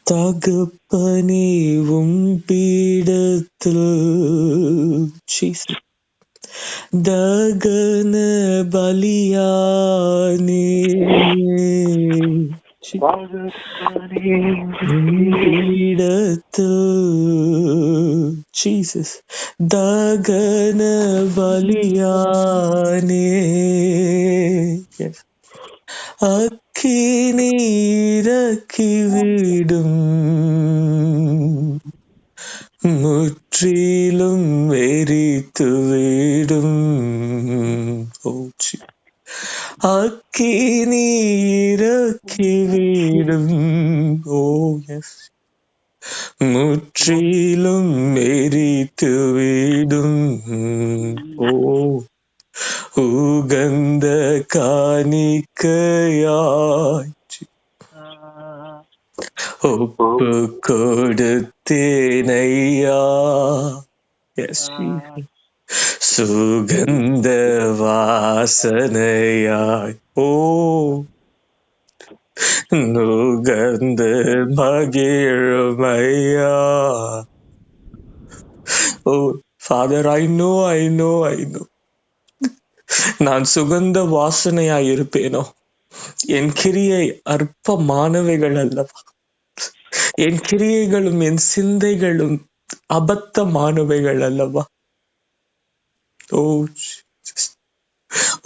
தகப்பனே உம் பீடத்தில் தகன பலியானே பீடத்தில் ஜீசஸ் தகன பலியானே அக்கினி இறக்கிவிடும் முற்றிலும் எரித்துவிடும் அக்கினி இறக்கிவிடும் முற்றிலும் எரித்துவிடும் உகந்த காணிக்கையாய் ஒப்பு கொடுத்தேனையா சுகந்த வாசனையாய் நுகர்ந்து மகிழுமையா. ஃபாதர், I know நான் சுகந்த வாசனையாய் இருப்பேனோ? என் கிரியை அற்பமானவைகள் அல்லவா? என் கிரியைகளும் என் சிந்தைகளும் அபத்தமானவைகள் அல்லவா?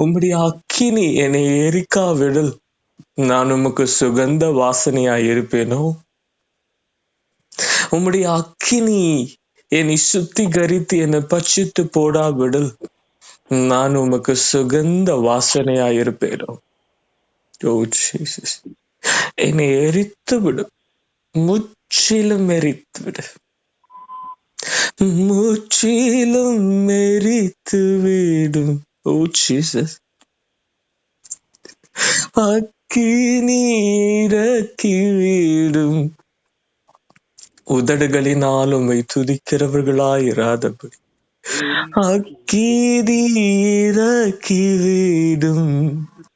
உம்முடைய அக்கினி என்னை எரிக்காவிடல் நான் உமக்கு சுகந்த வாசனையாய் இருப்பேனோ? உம்முடைய அக்கினி என்னை சுத்திகரித்து என்னை பட்சித்து போடாவிடல் நான் உமக்கு சுகந்த வாசனையாய் இருப்பேனோ? என்னை எரித்து விடும், முற்றிலும் எரித்து விடு, முற்றிலும் எரித்து விடும். ஜீசஸ் அக்கினி இறக்கிவிடும். உதடுகளினால் உம்மை துதிக்கிறவர்களாயிராதபடி அக்கினி இறக்கிவிடும்.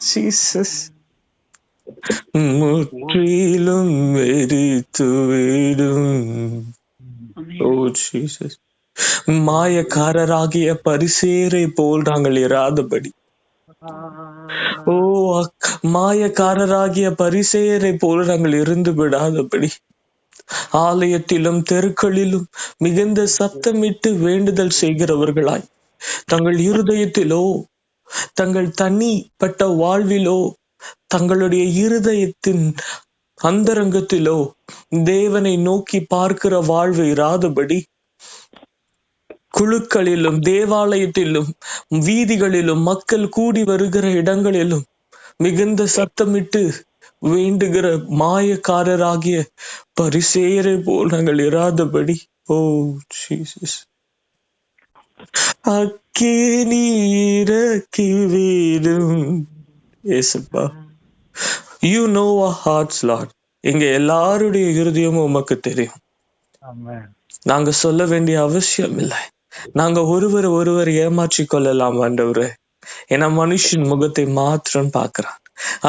ஜீசஸ் முற்றிலும் எரித்துவிடும். ஜீசஸ் மாயக்காரராகிய பரிசேரை போல் நாங்கள் இராதபடி, மாயக்காரராகிய பரிசேயரை போல நாங்கள் இருந்து விடாதபடி, ஆலயத்திலும் தெருக்களிலும் மிகுந்த சத்தமிட்டு வேண்டுதல் செய்கிறவர்களாய், தங்கள் இருதயத்திலோ தங்கள் தனிப்பட்ட வாழ்விலோ தங்களுடைய இருதயத்தின் அந்தரங்கத்திலோ தேவனை நோக்கி பார்க்கிற வாழ்வு இராதபடி, குழுக்களிலும் தேவாலயத்திலும் வீதிகளிலும் மக்கள் கூடி வருகிற இடங்களிலும் மிகுந்த சத்தமிட்டு வேண்டுகிற மாயக்காரராகிய பரிசேயரை போல் நாங்கள் இராதபடி, ஜீசஸ் அக்கினி இறக்கிவிடும். ஏசப்பா, you know our hearts, Lord. எங்க எல்லாருடைய இருதயமும் உமக்கு தெரியும். நாங்க சொல்ல வேண்டிய அவசியம் இல்லை. நாங்க ஒருவர் ஏமாற்றிக் கொள்ளலாம் ஆண்டவரே. ஏன்னா மனுஷன் முகத்தை மாத்திரம் பார்க்கிறான்,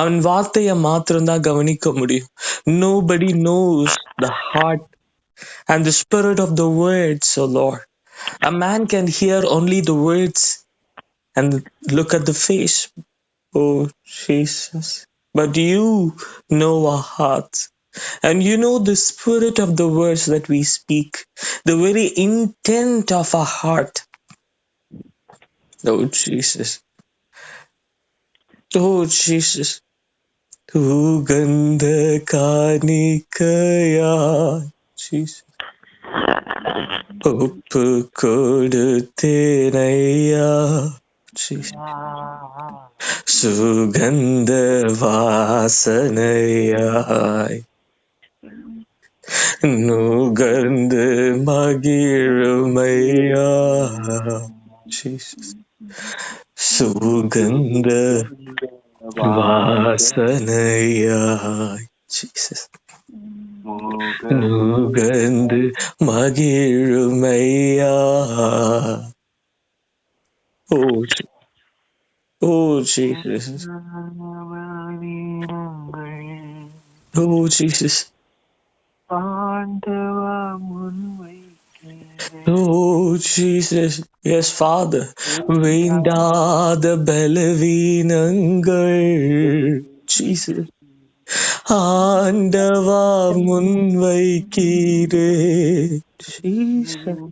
அவன் வார்த்தைய மாத்திரம் தான் கவனிக்க முடியும். Nobody knows the heart and the spirit of the words, oh Lord. A man can hear only the words and look at the face, oh Jesus. But you know our hearts, and you know the spirit of the words that we speak, the very intent of our heart. Oh Jesus. Oh Jesus. உகந்த காணிக்கையா Jesus. ஒப்பு கொடுத்தேனையா சுகந்த வாசனையாய் நுகர்ந்து மகிழுமையா. சுகந்த வாசனையாய் Jesus நுகர்ந்து மகிழுமையா. Oh Jesus. Oh Jesus. ஆண்டவா முன்வைக்கிறேன். Oh Jesus, yes Father, வேண்டாத பலவீனங்கள் Jesus ஆண்டவா முன்வைக்கிறே Jesus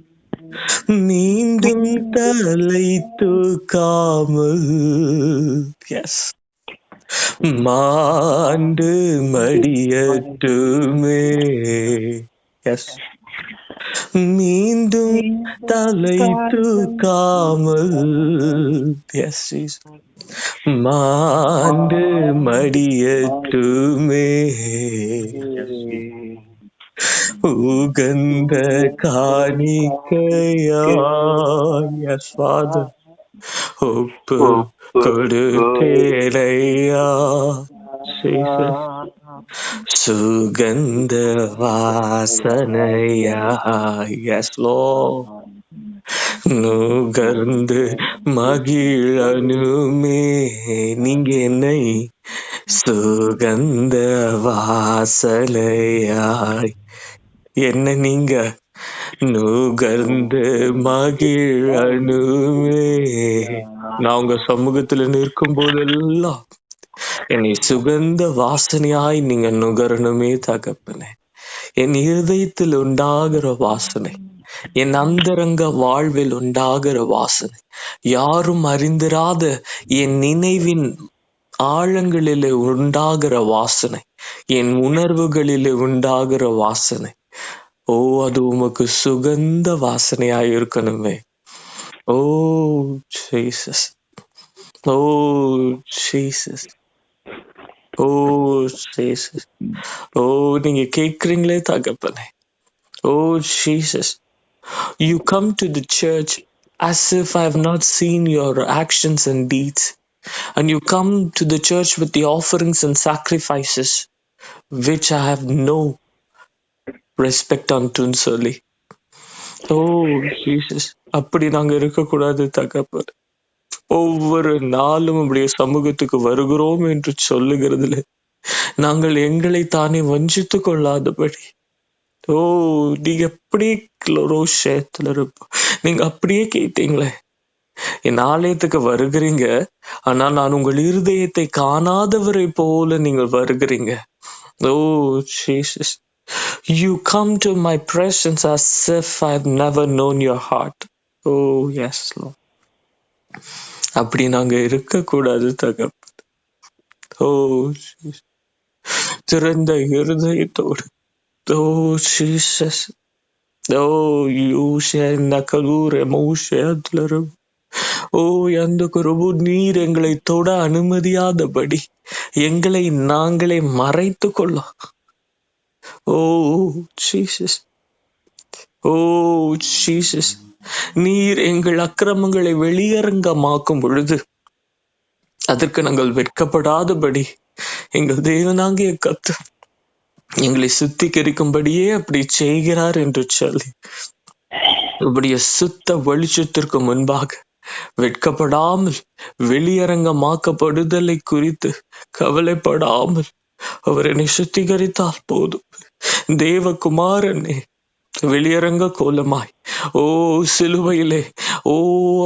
மீண்டும் தலை தூக்காமல் yes மாண்டு மடியட்டுமே yes மீண்டும் தலை தூக்காமல் yes Jesus மாண்டு மடியட்டுமே உகந்த காணிக்கையா yes Father ஒப்பு கொடுத்தேரையா Jesus சுகந்த வாசனையா yes Lord நுகர்ந்து மகிழனுமே நீங்க என்னை சுகந்த வாசனையாய் என்ன நீங்க நுகர்ந்து மகிழனுமே நான் உங்க சமூகத்துல நிற்கும் போதெல்லாம் என்னை சுகந்த வாசனையாய் நீங்க நுகரணுமே தகப்பனே. என் இருதயத்தில் உண்டாகிற வாசனை, என் அந்தரங்க வாழ்வில் உண்டாகிற வாசனை, யாரும் அறிந்திராத என் நினைவின் ஆழங்களிலே உண்டாகிற வாசனை, என் உணர்வுகளிலே உண்டாகிற வாசனை, ஓ அது உமக்கு சுகந்த வாசனையாய் இருக்கணுமே. ஓ ஜீசஸ், ஓ ஜீசஸ், ஓ ஜீசஸ், ஓ நீங்க கேட்கிறீங்களே தகப்பனே. Oh Jesus, you come to the church as if I have not seen your actions and deeds, and you come to the church with the offerings and sacrifices which I have no respect unto சொல்லி. Oh Jesus, அப்படி நாங்க இருக்கக்கூடாது தகப்பன். ஒவ்வொரு நாளும் உடைய சமூகத்துக்கு வருகிறோம் என்று சொல்லுகிறதுல நாங்கள் எங்களை தானே வஞ்சித்து கொள்ளாதபடி, ஓ நீங்க எப்படி ரோஷத்துல இருப்போம். நீங்க அப்படியே கேட்டீங்களே, என் ஆலயத்துக்கு வருகிறீங்க, ஆனா நான் உங்கள் இருதயத்தை காணாதவரை போல நீங்கள் வருகிறீங்க. ஓ Jesus, you come to my presence as if I've never known your heart. Oh yes Lord, அப்படி நாங்க இருக்கக்கூடாது தகப்பன். ஓ திறந்த இருதயத்தோடு, oh Jesus, oh you share nakalure மௌஷேத்லரு, ஓ அந்த குருபு நீர் எங்களை தொட அனுமதியாதபடி எங்களை நாங்களே மறைத்து கொள்ள. ஓ Jesus, ஓ Jesus, நீர் எங்கள் அக்கிரமங்களை வெளியரங்கமாக்கும் பொழுது அதற்கு நாங்கள் வெட்கப்படாதபடி எங்கள் தேவனாகிய கர்த்தர் எங்களை சுத்திகரிக்கும்படியே அப்படி செய்கிறார் என்று சொல்லி உம்முடைய சுத்த வெளிச்சத்திற்கு முன்பாக வெட்கப்படாமல் வெளியரங்கமாக்கப்படுதலை குறித்து கவலைப்படாமல் அவர் என்னை சுத்திகரித்தால் போதும். தேவகுமாரனே வெளியரங்க கோலமாய், ஓ சிலுவையிலே, ஓ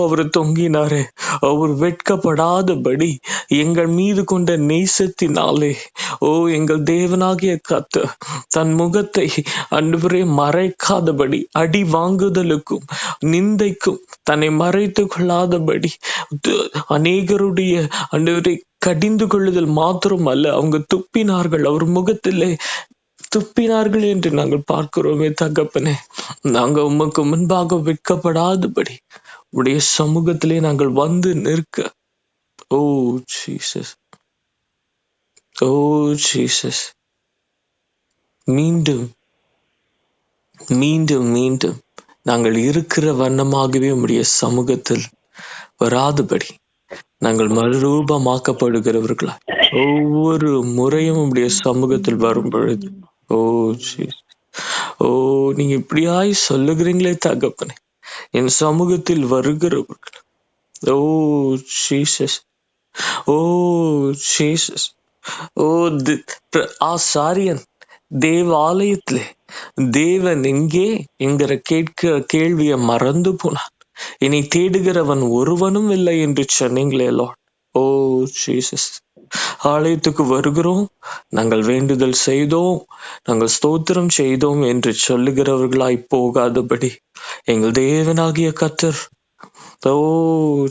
அவர் தொங்கினாரே, அவர் வெட்கப்படாதபடி எங்கள் மீது கொண்ட நேசத்தினாலே, ஓ எங்கள் தேவனாகிய கர்த்தர் தன் முகத்தை அன்றுவரே மறைக்காதபடி, அடி வாங்குதலுக்கும் நிந்தைக்கும் தன்னை மறைத்து கொள்ளாதபடி அநேகருடைய அன்றுவரை கடிந்து கொள்ளுதல் மாத்திரம் அல்ல, அவங்க துப்பினார்கள், அவர் முகத்திலே துப்பினார்கள் என்று நாங்கள் பார்க்கிறோமே தகப்பனே. நாங்க உமக்கு முன்பாக வெட்கப்படாதபடி உடைய சமூகத்திலே நாங்கள் வந்து நிற்க, ஓ ஜீசஸ், ஓ ஜீசஸ், மீண்டும் மீண்டும் மீண்டும் நாங்கள் இருக்கிற வண்ணமாகவே உடைய சமூகத்தில் வராதபடி நாங்கள் மறுரூபமாக்கப்படுகிறவர்களா ஒவ்வொரு முறையும் உடைய சமூகத்தில் வரும் பொழுது, ஓ ஜீசஸ், ஓ நீங்க இப்படியாய் சொல்லுகிறீங்களே தகப்பனே, என் சமூகத்தில் வருகிறவர்கள், ஓ ஜீசஸ், ஓ ஜீசஸ், ஓ ஆசாரியன் தேவாலயத்திலே தேவன் எங்கே என்கிற கேள்வியை மறந்து போனான். இனி தேடுகிறவன் ஒருவனும் இல்லை என்று சொன்னீங்களே லார்ட். ஓ ஜீசஸ், ஆலயத்துக்கு வருகிறோம், நாங்கள் வேண்டுதல் செய்தோம், நாங்கள் ஸ்தோத்திரம் செய்தோம் என்று சொல்லுகிறவர்களாய் போகாதபடி எங்கள் தேவனாகிய கர்த்தர், ஓ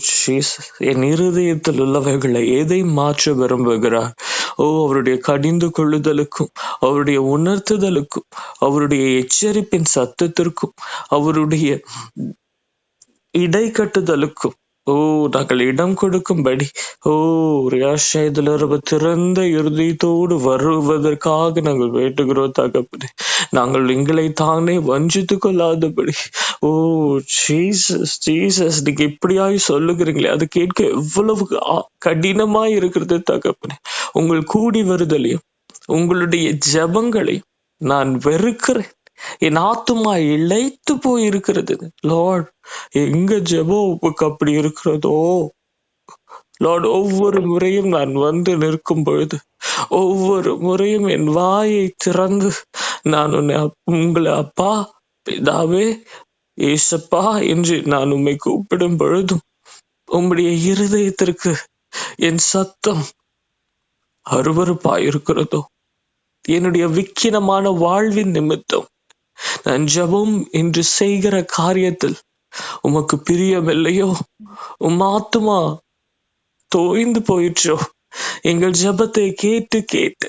ஜீசஸ், என் இருதயத்தில் உள்ளவைகளை எதை மாற்ற விரும்புகிறார்? ஓ, அவருடைய கடிந்து கொள்ளுதலுக்கும், அவருடைய உணர்த்துதலுக்கும், அவருடைய எச்சரிப்பின் சத்தத்திற்கும், அவருடைய இடைக்கட்டுதலுக்கும் ஓ நாங்கள் இடம் கொடுக்கும்படி ஓ ரியாஷயதிலிருந்து திறந்த இருதயத்தோடு வருவதற்காக நாங்கள் வேண்டுகிறோம் தகப்பனே. நாங்கள் எங்களை தானே வஞ்சித்து கொள்ளாதபடி ஓ ஜீசஸ் ஜீசஸ், நீங்க இப்படியாய் சொல்லுகிறீங்களே, அது கேட்க எவ்வளவு கடினமாய் இருக்கிறது தகப்பனே. உங்கள் கூடி வருதலையும் உங்களுடைய ஜெபங்களையும் நான் வெறுக்கிறேன். என் ஆத்துமா இழைத்து போயிருக்கிறது லார்ட். எங்க ஜெபம் உமக்கு அப்படி இருக்கிறதோ லார்ட், ஒவ்வொரு முறையும் நான் வந்து நிற்கும் பொழுது, ஒவ்வொரு முறையும் என் வாயை திறந்து நான் உங்களை அப்பா, பிதாவே, ஏசப்பா என்று நான் உம்மை கூப்பிடும் பொழுதும் உம்முடைய இருதயத்திற்கு என் சத்தம் அருவருப்பாயிருக்கிறதோ, என்னுடைய விக்கினமான வாழ்வின் நிமித்தம் நான் ஜெபம் என்று செய்கிற காரியத்தில் உமக்கு பிரியமில்லையோ, உம் ஆத்துமா தோய்ந்து போயிற்றோ, எங்கள் ஜெபத்தை கேட்டு கேட்டு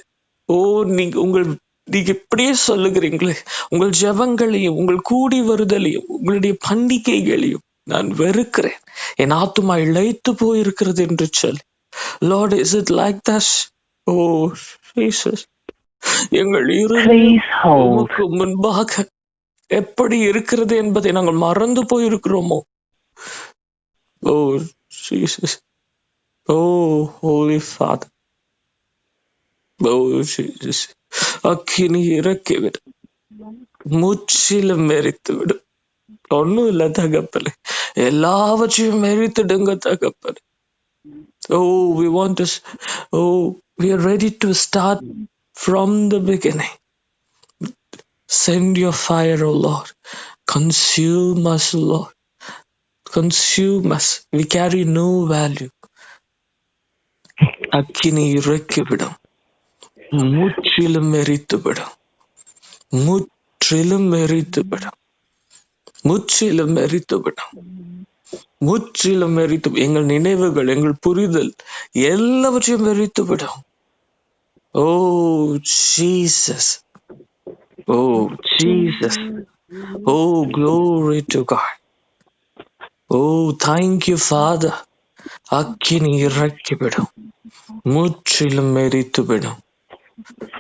ஓ நீங்க இப்படியே சொல்லுகிறீங்களே, உங்கள் ஜெபங்களையும் உங்கள் கூடி வருதலையும் உங்களுடைய பண்டிகைகளையும் நான் வெறுக்கிறேன், என் ஆத்துமா இழைத்து போயிருக்கிறது என்று சொல்லி. Lord, is it like that? Oh Jesus, எங்கள் உமக்கு முன்பாக எப்படி இருக்கிறது என்பதை நாங்கள் மறந்து போயிருக்கிறோமோ? ஓ ஜீசஸ், ஓ ஹோலி ஃபாதர், ஓ ஜீசஸ், அக்கினி இறக்கிவிடு, முற்றிலும் மெரித்து விடு. ஒன்னும் இல்ல தகப்பனே, எல்லாவற்றையும் மெரித்துடுங்க தகப்பனே. Oh, we want to, oh, we are ready to start from the beginning. Send your fire, O Lord. Consume us, Lord. Consume us. We carry no value. அக்கினி இறக்கிவிடும், முற்றிலும் எரித்துவிடும், முற்றிலும் எரித்துவிடும், முற்றிலும் எரித்துவிடும், முற்றிலும் எரித்து எங்கள் நினைவுகள், எங்கள் புரிதல் எல்லாவற்றையும் எரித்துவிடும். ஓ Jesus, oh Jesus, oh glory to God, oh thank you Father. அக்கினி இறக்கிவிடும், முற்றிலும் எரித்துவிடும்.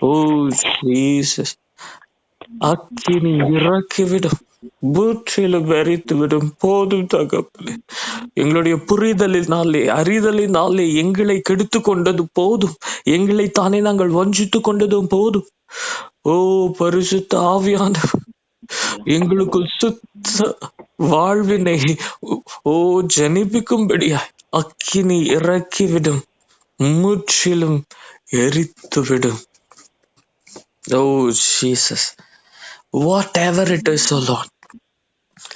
ஓ ஜீசஸ், அக்கினி இறக்கிவிடும், முற்றிலும் எரித்துவிடும். போதும் தகப்பனே, எங்களுடைய புரிதலினாலே அறிதலினாலே எங்களை கெடுத்து கொண்டது போதும், எங்களை தானே நாங்கள் வஞ்சித்து கொண்டதும் போதும். ஓ பரிசுத்த ஆவியானவர், எங்களுக்குள் சுத்த வாழ்வினை ஓ ஜனிப்பிக்கும்படியாய் அக்கினி இறக்கிவிடும், முற்றிலும் எரித்துவிடும். ஓ Jesus, whatever it is, O Lord,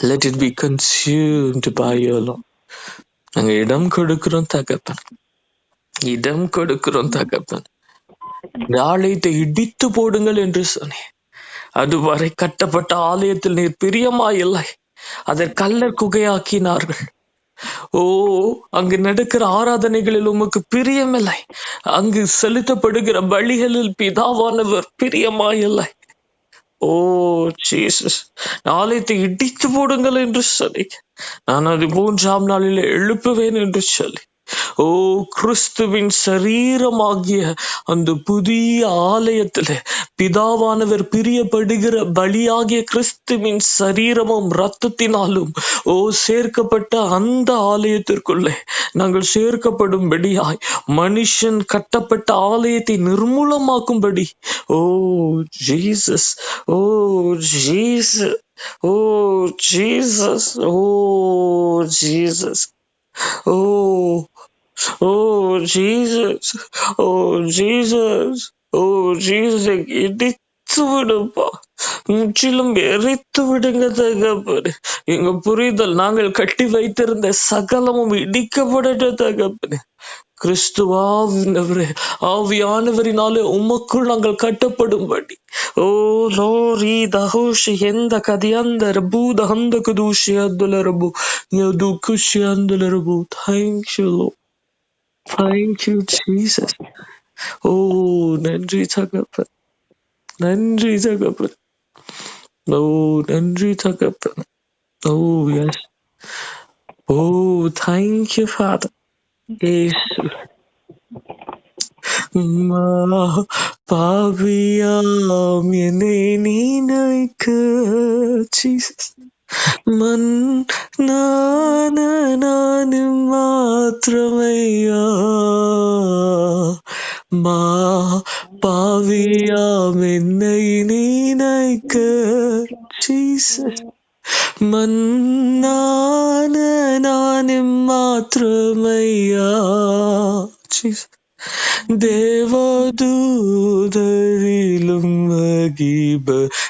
let it be consumed by you, Lord. நாங்க இடம் கொடுக்கிறோம் தகப்பன், இடம் கொடுக்கிறோம் தகப்பன். ஆலயத்தை இடித்து போடுங்கள் என்று சொன்னேன். அதுவரை கட்டப்பட்ட ஆலயத்தில் நீர் பிரியமாயில்லை, அதை கல்லர் குகையாக்கினார்கள். ஓ, அங்கு நடக்கிற ஆராதனைகளில் உமக்கு பிரியமில்லை, அங்கு செலுத்தப்படுகிற பலிகளில் பிதாவானவர் பிரியமாயில்லை. ஓ ஜீசஸ், ஆலயத்தை இடித்து போடுங்கள் என்று சொல்லி, நான் அது 3ஆம் நாளில் எழுப்புவேன் என்று சொல்லி, ஓ கிறிஸ்துவின் சரீரமாகிய அந்த புதிய ஆலயத்திலே பிதாவானவர் பிரியப்படுகிற பலியாகிய கிறிஸ்துவின் சரீரமும் இரத்தத்தினாலும் ஓ சேர்க்கப்பட்ட அந்த ஆலயத்திற்குள்ளே நாங்கள் சேர்க்கப்படும்படியாய் மனுஷன் கட்டப்பட்ட ஆலயத்தை நிர்மூலமாக்கும்படி ஓ ஜீசஸ், ஓ ஜீசஸ், ஓ ஜீசஸ், ஓ Jesus, oh Jesus, oh Jesus, oh Jesus, இடித்து எரித்து விடுப்பா, முற்றிலும் எரித்து விடுங்க தகப்பனே. எங்க புரிதல், நாங்கள் கட்டி வைத்திருந்த சகலமும் இடிக்கப்படட்டும் தகப்பனே. கிறிஸ்துவாவினவரே, ஆவியானவரினாலே உமக்குள் நாங்கள் கட்டப்படும்படி. ஓ லோரி தஹோஷி எந்த கதியந்தர பூத ஹந்த குதூஷி அந்துலரபு யது குஷி அந்துலரபு. Thank you, Lord. Thank you, Jesus. ஓ நன்றி தகப்பன், நன்றி தகப்பன். ஓ நன்றி தகப்பன். ஓ yes. O thank you, Father. இயேசு பாவியாம் என்னை நினைக்க Jesus. நானும் மாத்திரமையா பாவியாம் என்னை நினைக்க Jesus. நானும் மாத்திரமையா Jesus. தேவதூதரிலும் மகிபனாய்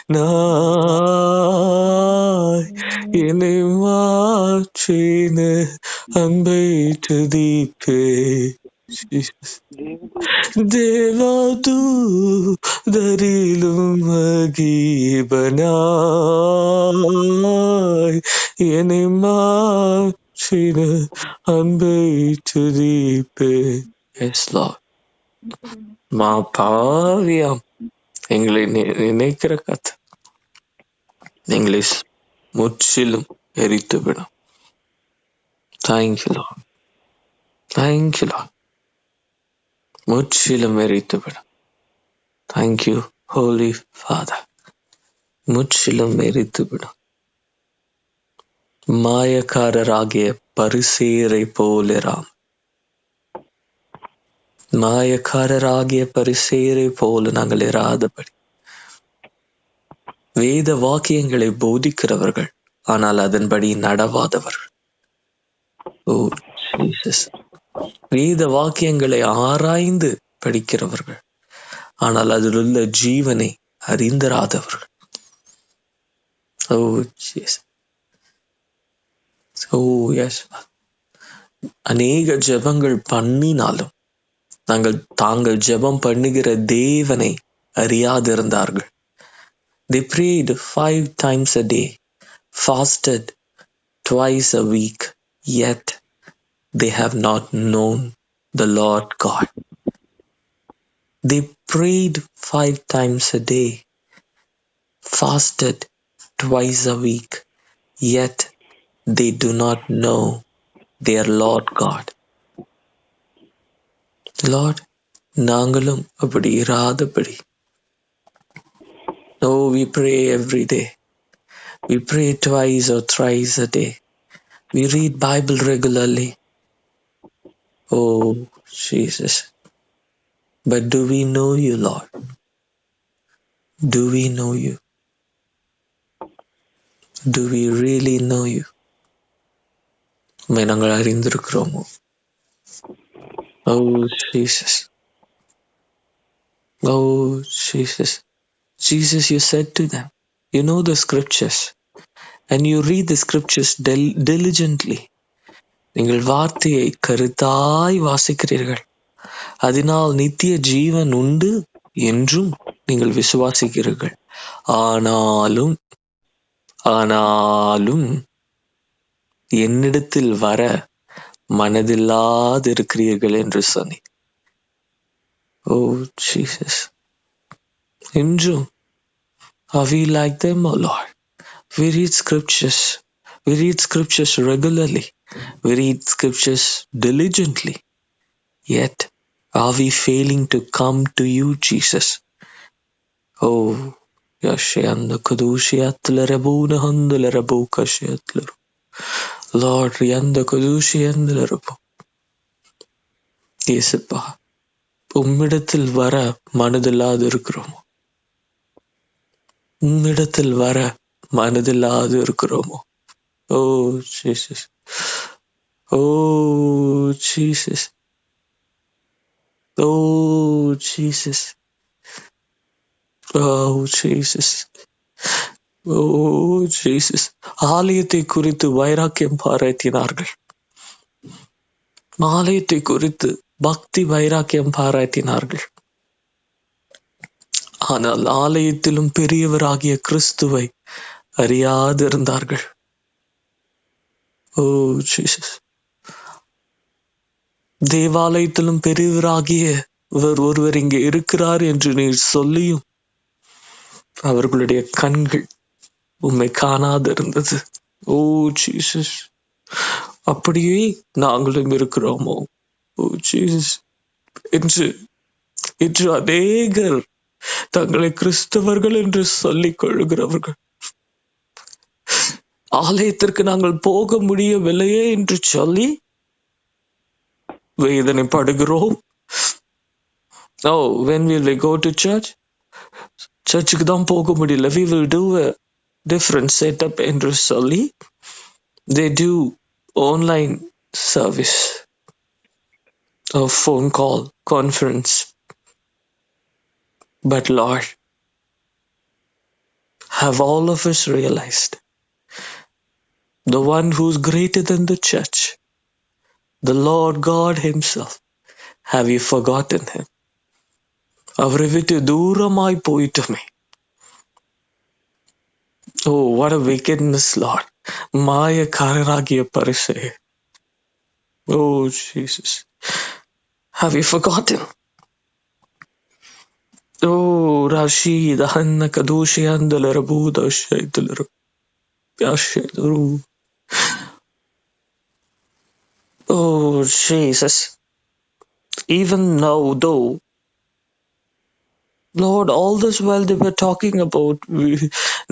என்னை மாற்றின அன்பை துதிப்பே. தேவதூதரிலும் மகிபனாய் என்னை மாற்றின அன்பை துதிப்பே. Yes, Lord. பாவியாம் எங்களை நினைக்கிற கதை எங்களை முற்றிலும் எரித்துவிடும். Thank you Lord. Thank you Lord. முற்றிலும் எரித்துவிடும். Thank you Holi father. முற்றிலும் எரித்துவிடும். மாயக்காரராகிய பரிசேயரை போலிராம். மாயக்காரராகிய பரிசேயரை போல நாங்கள் இராதபடி, வேத வாக்கியங்களை போதிக்கிறவர்கள் ஆனால் அதன்படி நடவாதவர்கள். ஓ ஜீசஸ். வேத வாக்கியங்களை ஆராய்ந்து படிக்கிறவர்கள் ஆனால் அதில் உள்ள ஜீவனை அறிந்திராதவர்கள். ஓ ஜீசஸ். ஓ எஸ். அநேக ஜெபங்கள் பண்ணினாலும் தாங்கள் ஜெபம் பண்ணுகிற தேவனை அறியாதிருந்தார்கள். They prayed 5 times a day, fasted twice a week, yet they have not known the Lord God. They prayed 5 times a day, fasted twice a week, yet they do not know their Lord God. Lord, நாங்களும் அப்படி இராதபடி. Oh, we pray every day. We pray twice or thrice a day. We read Bible regularly. Oh, Jesus. But do we know you, Lord? Do we know you? Do we really know you? நாங்கள் அறிந்திருக்கிறோமோ? Oh, Jesus. Oh, Jesus. Jesus, you said to them, you know the scriptures and you read the scriptures diligently. நீங்கள் வார்த்தையை கருத்தாய் வாசிக்கிறீர்கள், அதனால் நித்திய ஜீவன் உண்டு என்றும் நீங்கள் விசுவாசிக்கிறீர்கள். ஆனாலும் என்னிடத்தில் வர மனதில்லாதிருக்கிறீர்கள் என்று சொன்னீர். ஓ ஜீசஸ். இன்றும் are we like them, O Lord? We read scriptures. We read scriptures regularly. We read scriptures diligently. Yet, are we failing to come to you, Jesus? Oh, Yashayanda Kadushiatla Rabuna Handala Rabuka Shiatla. Lord, Yanda Kadushiandla Rabu. Yesappa, உம்மிடத்தில் வர மனதில்லாது இருக்கிறோமோ? உம்மிடத்தில் வர மனதில்லாது இருக்கிறோமோ? ஓ Jesus. ஓ Jesus. ஓ Jesus. Oh, Jesus. Oh, Jesus. ஆலயத்தை குறித்து வைராக்கியம் பாராட்டினார்கள். ஆலயத்தை குறித்து பக்தி வைராக்கியம் பாராட்டினார்கள். ஆனால் ஆலயத்திலும் பெரியவராகிய கிறிஸ்துவை அறியாதிருந்தார்கள். ஓ ஜீசஸ். தேவாலயத்திலும் பெரியவராகிய ஒருவர் இங்கே இருக்கிறார் என்று நீர் சொல்லியும் அவர்களுடைய கண்கள் உம்மை காணாதிருந்தது. ஓ ஜீசஸ். அப்படியே நாங்களும் இருக்கிறோமோ? ஓ ஜீசஸ். இன்று அநேகர் தங்களை கிறிஸ்தவர்கள் என்று சொல்லிக் கொள்கிறவர்கள் ஆலயத்திற்கு நாங்கள் போக முடியவில்லையே என்று சொல்லி வேதனைப்படுகிறோம். Oh, when will we go to church? சர்ச்சுக்கு தான் போக முடியல. We will do a different setup என்று சொல்லி they do online service or phone call conference. But Lord, have all of us realized the one who's greater than the church, the Lord God himself, have you forgotten him? அவரை விட்டு தூரமாய் போயிட்டோமே. Oh, what a wickedness, Lord. மாயக்காரராகிய பரிசேயரே. Oh, Jesus. Have you forgotten? Oh, Rashid, Hanna Kadushi, Andalera Buddha, Shaidalera, Yashidru. Oh, Jesus. Even now, though, Lord, all this while they were talking about,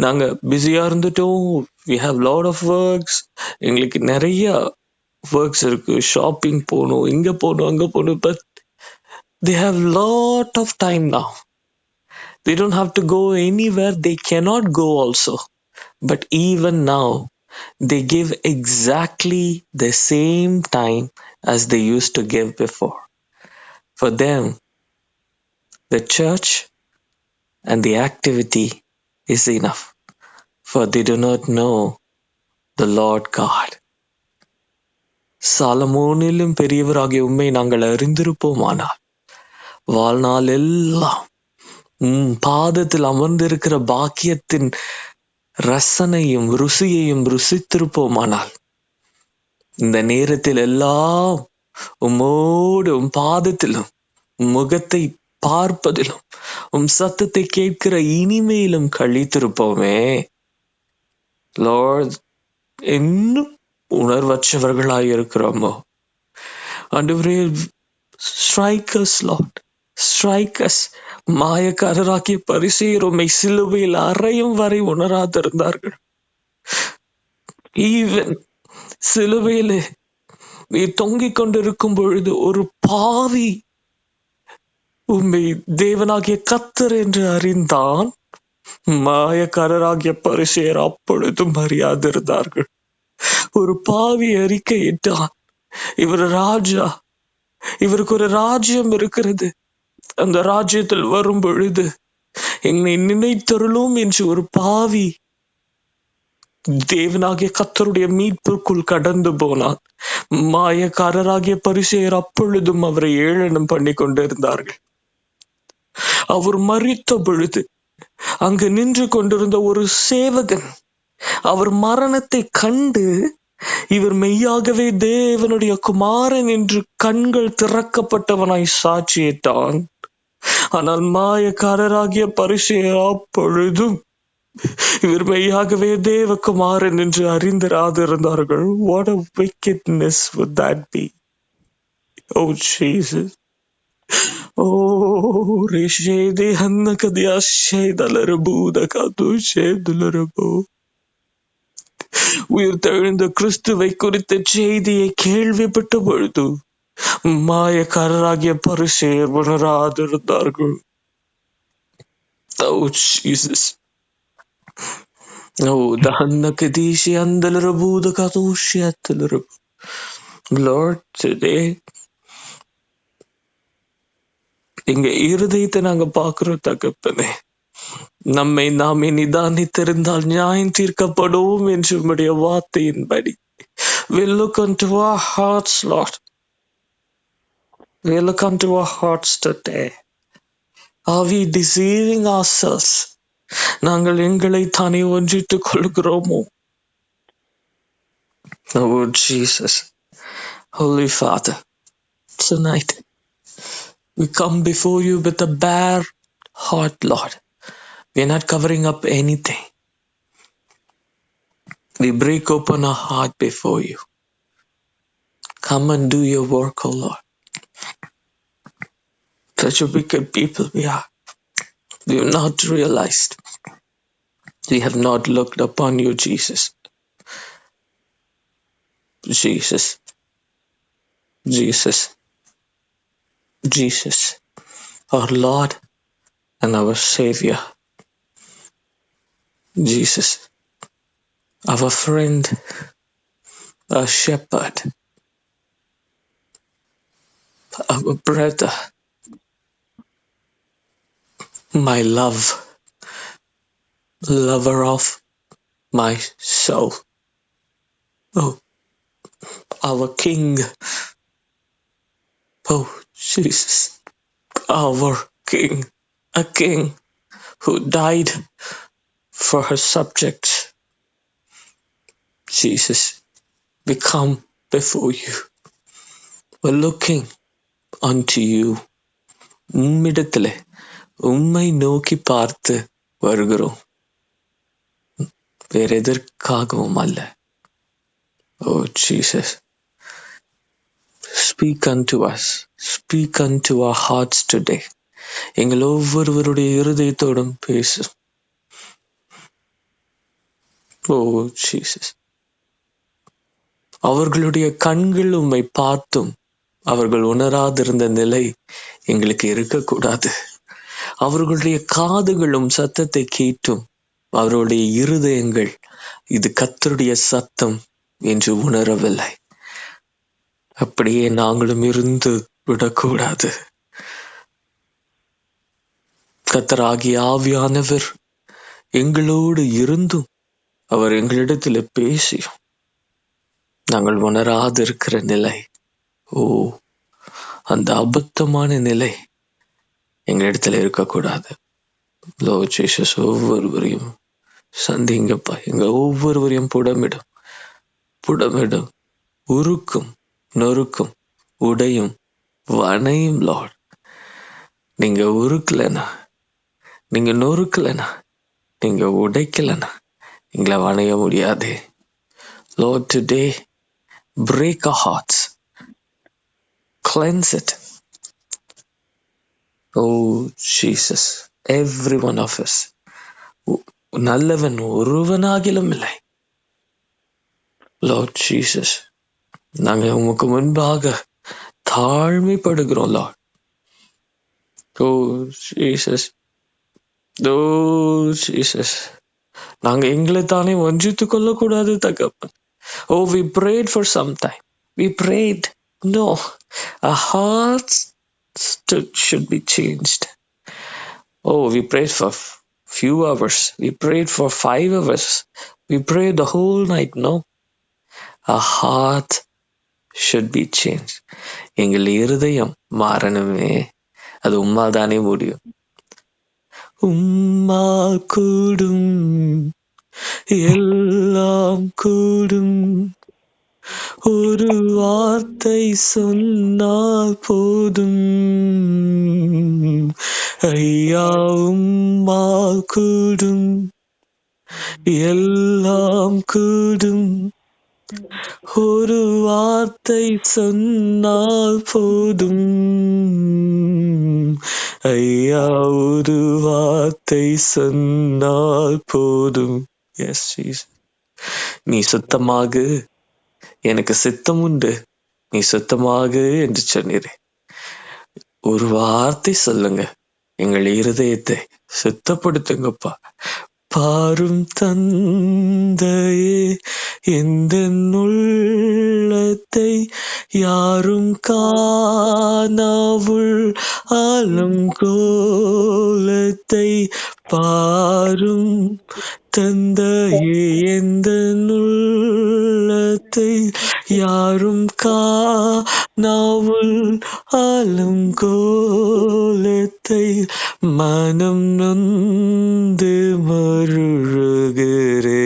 நாங்க பிஸியா இருந்துட்டோம், we have lot of works, எங்களுக்கு நிறைய works இருக்கு, shopping போகணும், இங்க போகணும், அங்க போகணும், but they have lot of time now. They don't have to go anywhere, they cannot go also. But even now, they give exactly the same time as they used to give before. For them, the church and the activity is enough, for they do not know the Lord God. சாலமோனிலும் பெரியவராகிய உம்மை நாங்கள் அறிந்திருப்போமானால் வாழ்நாள் எல்லாம் பாதத்தில் அமர்ந்திருக்கிற பாக்கியத்தின் ரசனையும் ருசியையும் ருசித்திருப்போமானால் இந்த நேரத்தில் எல்லாம் உம்மோடு உம் பாதத்திலும் முகத்தை பார்ப்பதிலும் உம் சத்தத்தை கேட்கிற இனிமையிலும் கழித்திருப்போமே. லார்ட், இன்னும் உணர்வற்றவர்களாய் இருக்கிறோமோ? ஆண்டவரே, strike us, Lord, strike us. மாயக்காரராகிய பரிசேயர் உம்மை சிலுவையில் அறையும் வரை உணராதிருந்தார்கள். ஈவன் சிலுவையிலே நீ தொங்கிக் கொண்டிருக்கும் பொழுது ஒரு பாவி உம்மை தேவனாகிய கர்த்தர் என்று அறிந்தான். மாயக்காரராகிய பரிசேயர் அப்பொழுதும் அறியாதிருந்தார்கள். ஒரு பாவி அறிக்கையிட்டான், இவர் ராஜா, இவருக்கு ஒரு ராஜ்யம் இருக்கிறது, அந்த ராஜ்யத்தில் வரும் பொழுது என்னை நினைத்தருளும் என்று ஒரு பாவி தேவனாகிய கர்த்தருடைய மீட்புக்குள் கடந்து போனான். மாயக்காரராகிய பரிசேயர் அப்பொழுதும் அவரை ஏளனம் பண்ணி கொண்டிருந்தார்கள். அவர் மரித்த பொழுது அங்கு நின்று கொண்டிருந்த ஒரு சேவகன் அவர் மரணத்தை கண்டு இவர் மெய்யாகவே தேவனுடைய குமாரன் என்று கண்கள் திறக்கப்பட்டவனாய் சாட்சியிட்டான். ஆனால் மாயக்காரராகிய பரிசேயர் அப்பொழுதும் இவர் மெய்யாகவே தேவகுமாரன் என்று அறிந்திராதிருந்தார்கள். What a wickedness would that be? Oh Jesus. Oh, Rishede Hanna Kadia Shedalarabuda Kadu Shedalarabo. உயிர்த்தெழுந்த கிறிஸ்துவை குறித்த செய்தியை கேள்விப்பட்ட பொழுது மாயக்காரராகிய பரிசேயர் உணராதிருந்தார்கள். Oh Jesus. Oh, the Hanna Kadishi Andalarabuda Kadu Shedalarabo. Lord, today எங்க இருதயத்தை நாங்க பாக்குறோம் தகப்பனே. நம்மை நாமே நிதானித்திருந்தால் நியாயம் தீர்க்கப்படுவோம் என்று உம்முடைய வார்த்தையின்படி. We look unto our hearts, Lord. We look unto our hearts today. Are we deceiving ourselves? நாங்கள் எங்களை தானே ஒன்றித்துக் கொள்கிறோமோ? Oh Jesus, Holy Father, tonight we come before you with a bare heart, Lord. We are not covering up anything. We break open our heart before you. Come and do your work, O Lord. Such a wicked people we are. We have not realized. We have not looked upon you, Jesus. Jesus. Jesus. Jesus. Our Lord and our Savior. Jesus. Our friend. Our shepherd. Our brother. My love. Lover of my soul. Oh, our King. Oh, Jesus. Our King. A King who died for her subjects. Jesus, we come before you. We're looking unto you. உம்மிடத்திலே உம்மை நோக்கி பார்த்து வருகிறோம். வேற எதற்காகவும் அல்ல. Oh Jesus, speak unto us. Speak unto our hearts today. எங்கள் ஒவ்வொருவருடைய இருதயத்தோடும் பேசு. Oh Jesus, அவர்களுடைய கண்கள் உம்மை பார்த்தும் அவர்கள் உணராதிருந்த நிலை எங்களுக்கு இருக்கக்கூடாது. அவர்களுடைய காதுகளும் சத்தத்தை கேட்டும் அவருடைய இருதயங்கள் இது கர்த்தருடைய சத்தம் என்று உணரவில்லை. அப்படியே நாங்களும் இருந்து விடக்கூடாது. கர்த்தராகிய ஆவியானவர் எங்களோடு இருந்தும் அவர் எங்களிடத்தில் பேசியும் நாங்கள் உணராதிருக்கிற நிலை, ஓ அந்த அபத்தமான நிலை எங்களிடத்துல இருக்கக்கூடாது. லார்ட் ஜீசஸ், ஒவ்வொருவரையும் சந்திங்கப்பா. எங்க ஒவ்வொருவரையும் புடமிடும், உருக்கும், நொறுக்கும், உடையும், வனையும். லார்ட், நீங்க உருக்கலனா, நீங்க நொறுக்கலனா, நீங்க உடைக்கலனா எங்களை வணைய முடியாது. Lord, today break our hearts, cleanse it. Oh Jesus, every one of us, நல்லவன் ஒருவனாகிலும் இல்லை. Lord Jesus, நாங்கள் உமக்கு முன்பாக தாழ்மைப்படுகிறோம். Lord, oh Jesus, oh Jesus, நாங்க எங்களை தானே வஞ்சித்துக் கொள்ளக்கூடாது தகப்பன். Oh, we prayed for some time. We prayed. No, our hearts should be changed. Oh, we prayed for few hours. We prayed for 5 hours. We prayed the whole night. No, our heart should be changed. எங்கள் இருதயம் மாறணுமே. அது உம்மால் தானே முடியும். உம்மால் கூடும், எல்லாம் கூடும், ஒரு வார்த்தை சொன்னால் போதும். ஐயா உம்மால் கூடும், எல்லாம் கூடும், ஒரு வார்த்தை சொன்னால் போதும். ஐயா ஒரு வார்த்தை சொன்னால் போதும். எஸ் ஜீசஸ், நீ சுத்தமாக, எனக்கு சித்தம் உண்டு, நீ சுத்தமாக என்று சொன்னீரே. ஒரு வார்த்தை சொல்லுங்க, எங்கள் இருதயத்தை சுத்தப்படுத்துங்கப்பா. பாரும் தந்தையே, எந்த உள்ளத்தை யாரும் காணாவுள் ஆளும் கோலத்தை பாரும் தந்தையே எந்த உள்ளத்தை யாரும் காணாவுள் ஆளும் கோலத்தை மனம் நொந்து மருளுகிறே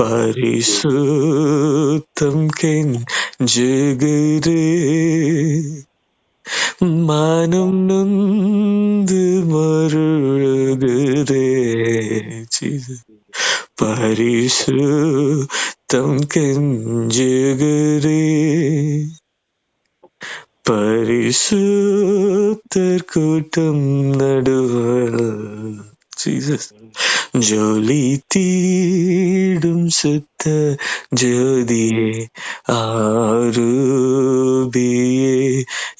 பரிசுத்தம் கெஞ்சுகிறே மனம் நொந்து மருளுகிறே பரிசுத்தம் கெஞ்சுகிறே பரிசுத்தர் கூட்டம் நடுவர் ஜொலி தீடும் சுத்த ஜோதியே ஆரூபியே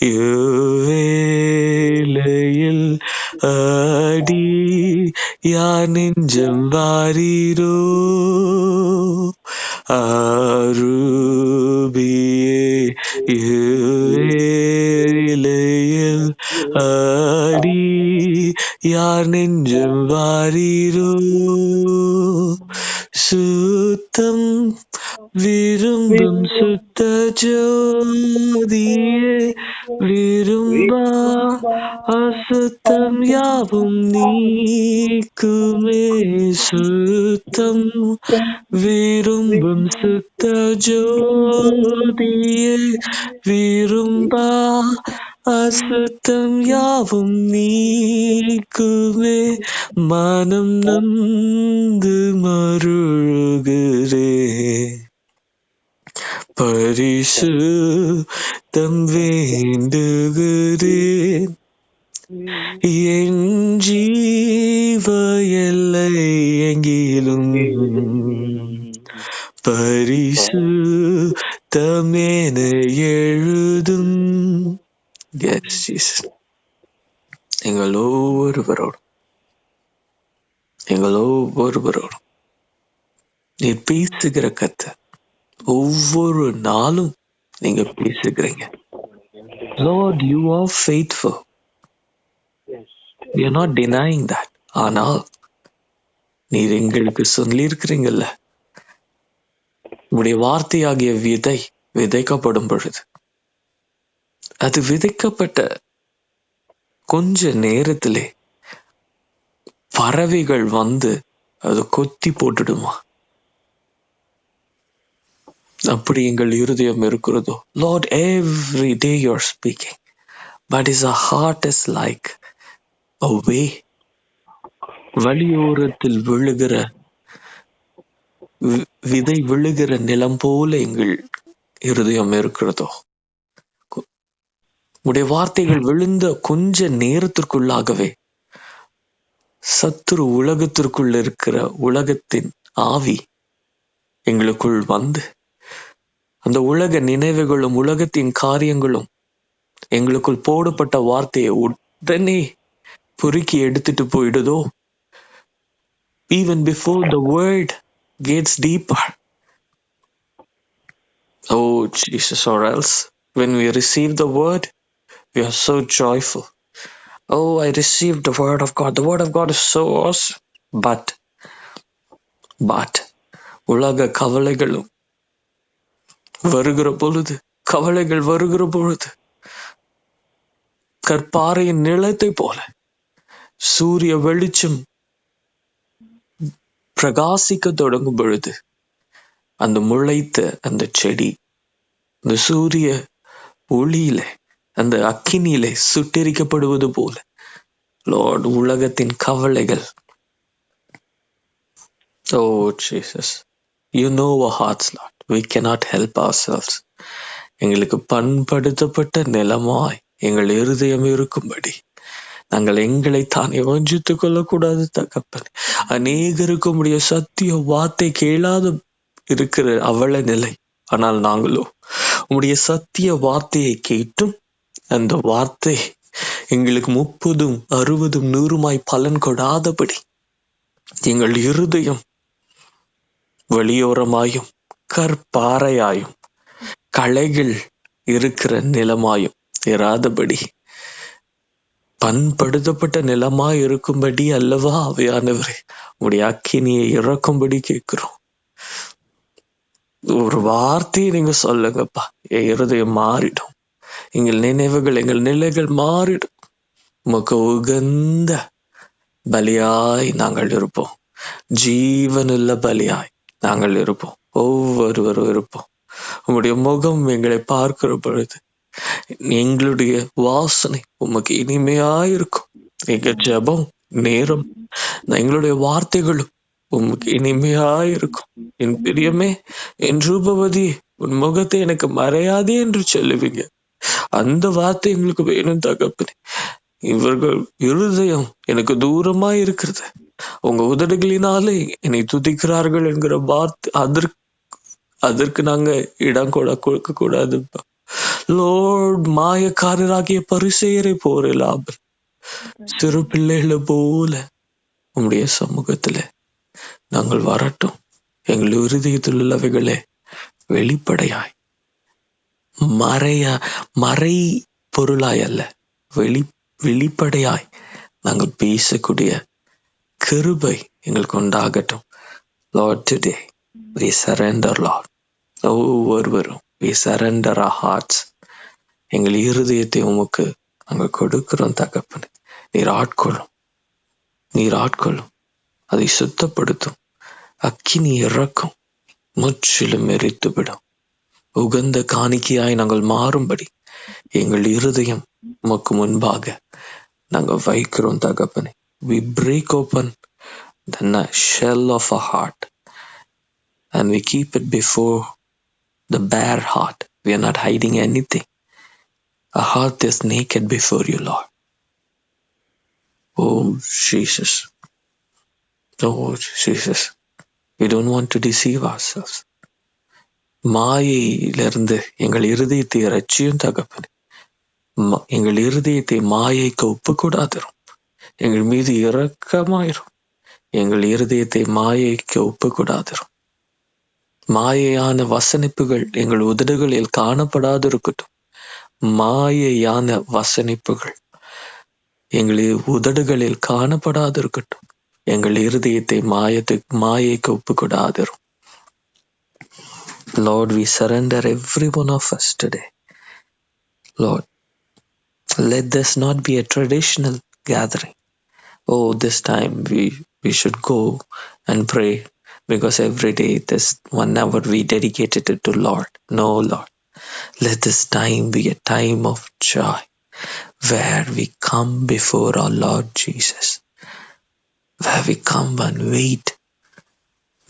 யோவேளையில் ஆடி யார் நெஞ்சம் வாரீரோ ஆரூபியே யோவேளையில் ஆடி யார் நெஞ்சம் வாரீரோ சுத்தம் விரும்பும் சுத்த ஜோதியே விரும்பா அசுத்தம் யாவும் நீக்குமே சுத்தம் விரும்பும் சுத்த ஜோதியே விரும்பா அசுத்தம் யாவும் நீக்குமே மனம் நொந்து மருளுகிறே பரிசுத்தம் வேண்டுகிறேன் என் ஜீவ எல்லை எங்கிலும் பரிசுத்தமென எழுதும். Yes, Jesus. எங்கள் ஒவ்வொருவரோடும் நீர் பேசுகிற கர்த்தர். ஒவ்வொரு நாளும் நீங்க பேசுகிறீங்க. Lord, you are faithful. We are not denying that. ஆனால் நீர் எங்களுக்கு சொல்லியிருக்கிறீங்கல்ல, உங்களுடைய வார்த்தையாகிய விதை விதைக்கப்படும் பொழுது அது விதைக்கப்பட்ட கொஞ்ச நேரத்திலே பறவைகள் வந்து அது கொத்தி போட்டுடுமா? அப்படி எங்கள் இருதயம் இருக்கிறதோ? Lord, every day you're speaking, but our heart is like a way. வழியோரத்தில் விழுகிற விதை விழுகிற நிலம் போல எங்கள் இருதயம் இருக்கிறதோ? உடைய வார்த்தைகள் விழுந்த கொஞ்ச நேரத்திற்குள்ளாகவே சத்துரு உலகத்திற்குள் இருக்கிற உலகத்தின் ஆவி எங்களுக்குள் வந்து அந்த உலக நினைவுகளும் உலகத்தின் காரியங்களும் எங்களுக்குள் போடப்பட்ட வார்த்தையை உடனே பொறுக்கி எடுத்துட்டு போயிடுதோ? Even before the word gets deeper. Oh Jesus, or else when we receive the word, we are so joyful. Oh, I received the word of God. The word of God is so awesome. But உலக கவலைகளும் வருகிற பொழுது, கவலைகள் வருகிற பொழுது கற்பாறையின் நிலத்தை போல சூரிய வெளிச்சம் பிரகாசிக்க தொடங்கும் பொழுது அந்த முளைத்த அந்த செடி அந்த சூரிய ஒளியிலே அந்த அக்கினியிலே சுட்டெரிக்கப்படுவது போல லார்ட் உலகத்தின் கவலைகள். Oh Jesus, you know our hearts, Lord. We cannot help ourselves. எங்களுக்கு பண்படுத்தப்பட்ட நிலமாய் எங்கள் இருதயம் இருக்கும்படி நாங்கள் எங்களை தானே வஞ்சித்துக் கொள்ளக்கூடாது தகப்பனே. அநேகருக்கு உடைய சத்திய வார்த்தை கேளாத இருக்கிற அவல நிலை. ஆனால் நாங்களோ உம்முடைய சத்திய வார்த்தையை கேட்டும் அந்த வார்த்தை எங்களுக்கு 30, 60, 100 பலன் கொடாதபடி எங்கள் இருதயம் வெளியோரமாயும் கற்பாறையாயும் களைகள் இருக்கிற நிலமாயும் இராதபடி பண்படுத்தப்பட்ட நிலமாய் இருக்கும்படி அல்லவா ஆவியானவரே உடைய அக்கினியை இறக்கும்படி கேட்கிறோம். ஒரு வார்த்தையை நீங்க சொல்லுங்கப்பா, என் இருதயம் மாறிடும், எங்கள் நினைவுகள் எங்கள் நிலைகள் மாறிடும். உமக்கு உகந்த பலியாய் நாங்கள் இருப்போம், ஜீவனுள்ள பலியாய் நாங்கள் இருப்போம், ஒவ்வொருவரும் இருப்போம். உங்களுடைய முகம் எங்களை பார்க்கிற பொழுது எங்களுடைய வாசனை உமக்கு இனிமையாயிருக்கும். எங்க ஜெபம் நேரம் எங்களுடைய வார்த்தைகளும் உமக்கு இனிமையாயிருக்கும். என் பிரியமே, என் ரூபவதி, உன் முகத்தை எனக்கு மறையாதே என்று சொல்லுவீங்க. அந்த வார்த்தை எங்களுக்கு வேணும் தகப்பனே. இவர்கள் இருதயம் எனக்கு தூரமா இருக்கிறது, உங்க உதடுகளினாலே என்னை துதிக்கிறார்கள் என்கிற வார்த்தை, அதற்கு நாங்க இடம் கொடுக்க கூடாது. லோர்ட், மாயக்காரராகிய பரிசேயரை போரில்லாமல் சிறு பிள்ளைகளை போல உம்முடைய சமூகத்துல நாங்கள் வரட்டும். எங்கள் இருதயத்தில் உள்ளவைகளே வெளிப்படையாய், மறை பொருளாய் அல்ல, வெளிப்படையாய் நாங்கள் பேசக்கூடிய கிருபை எங்களுக்கு உண்டாகட்டும். Lord, today we surrender, Lord. ஒவ்வொருவரும் we surrender our hearts. எங்கள் இருதயத்தை உமக்கு நாங்கள் கொடுக்கிறோம் தகப்பனே. நீர் ஆட்கொள்ளும், அதை சுத்தப்படுத்தும், அக்கினி இறக்கும், முற்றிலும் எரித்துவிடும். உகந்த காணிக்கையாய் நாங்கள் மாறும்படி எங்கள் இருதயம் உமக்கு முன்பாக நாங்கள் வைக்கிறோம் தகப்பனே. We break open the shell of our heart and we keep it before the bare heart. We are not hiding anything. Our heart is naked before you, Lord. Oh Jesus. Oh Jesus. We don't want to deceive ourselves. மாயையிலிருந்து எங்கள் இருதயத்தை ரட்சியும் தகப்பனே. எங்கள் இருதயத்தை மாயைக்கு ஒப்புக்கூடாதிரும். எங்கள் மீது இரக்கமாயிரும். எங்கள் இருதயத்தை மாயைக்கு ஒப்புக்கூடாதிரும். மாயையான வசனிப்புகள் எங்கள் உதடுகளில் காணப்படாதிருக்கட்டும். மாயையான வசனிப்புகள் எங்கள் உதடுகளில் காணப்படாதிருக்கட்டும். எங்கள் இருதயத்தை மாயைக்கு ஒப்புக்கூடாதிரும். Lord, we surrender every one of us today. Lord, let this not be a traditional gathering. Oh, this time we should go and pray because every day this 1 hour we dedicated it to Lord. No, Lord. Let this time be a time of joy where we come before our Lord Jesus, where we come and wait,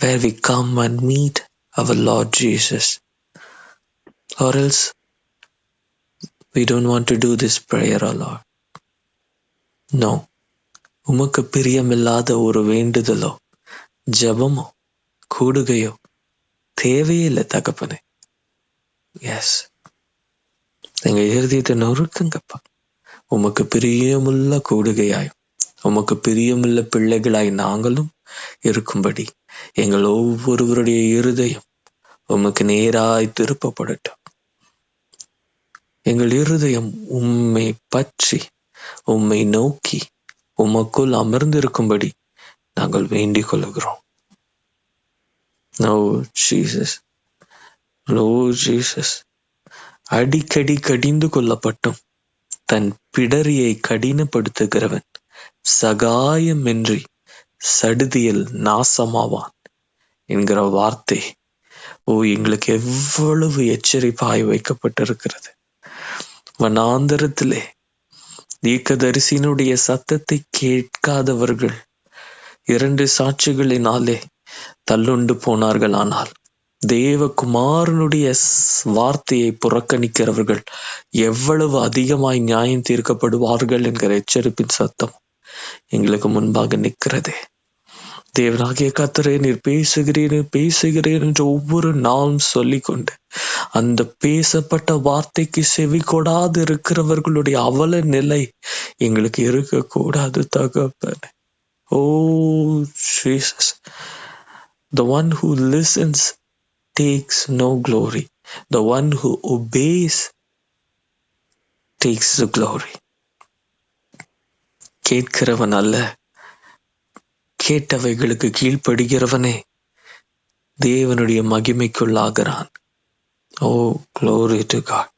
where we come and meet our Lord Jesus. Or else we don't want to do this prayer, our Lord. No. உமக்கு பிரியமில்லாத ஒரு வேண்டுதலோ ஜபமோ கூடுகையோ தேவையில்லை தகப்பனே. S, எங்க இருதயத்தை நொறுக்குங்கப்பா. உமக்கு பிரியமுள்ள கூடுகையாயும் உமக்கு பிரியமுள்ள பிள்ளைகளாய் நாங்களும் இருக்கும்படி எங்கள் ஒவ்வொருவருடைய இருதயம் உமக்கு நேராய் திருப்பப்படட்டும். எங்கள் இருதயம் உம்மை பற்றி உம்மை நோக்கி உமக்குள் அமர்ந்திருக்கும்படி நாங்கள் வேண்டிக் கொள்கிறோம். அடிக்கடி கடிந்து கொள்ளப்பட்டும் தன் பிடரியை கடினப்படுத்துகிறவன் சகாயமின்றி சடுதியில் நாசமாவான் என்கிற வார்த்தை எங்களுக்கு எவ்வளவு எச்சரிப்பாய் வைக்கப்பட்டிருக்கிறது. வனாந்தரத்திலே தீர்க்கதரிசியினுடைய சத்தத்தை கேட்காதவர்கள் 2 சாட்சிகளினாலே தள்ளுண்டு போனார்கள். ஆனால் தேவகுமாரனுடைய வார்த்தையை புறக்கணிக்கிறவர்கள் எவ்வளவு அதிகமாய் நியாயம் தீர்க்கப்படுவார்கள் என்கிற எச்சரிப்பின் சத்தம் எங்களுக்கு முன்பாக நிற்கிறதே. தேவனாகிய கர்த்தரே, நீர் பேசுகிறேன் என்று ஒவ்வொரு நாளும் சொல்லிக்கொண்டு அந்த பேசப்பட்ட வார்த்தைக்கு செவி கொடாது இருக்கிறவர்களுடைய அவல நிலை எங்களுக்கு இருக்கக்கூடாது தகப்பனே. Oh Jesus, the one who listens takes no glory, The one who obeys takes the glory. கேட்கிறவன் அல்ல, கேட்டவைகளுக்கு கீழ்ப்படுகிறவனே தேவனுடைய மகிமைக்குள்ளாகிறான். ஓ glory to God.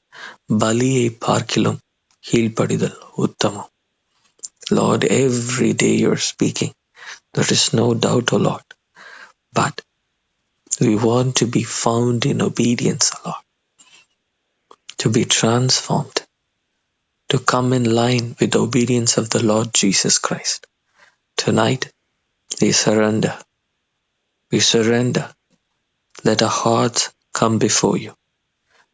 பலியை பார்க்கிலும் கீழ்ப்படிதல் உத்தமம். Lord, every day you're speaking. There is no doubt, O Lord. But we want to be found in obedience, O Lord. To be transformed. To come in line with the obedience of the Lord Jesus Christ. Tonight, we surrender. We surrender. Let our hearts come before you.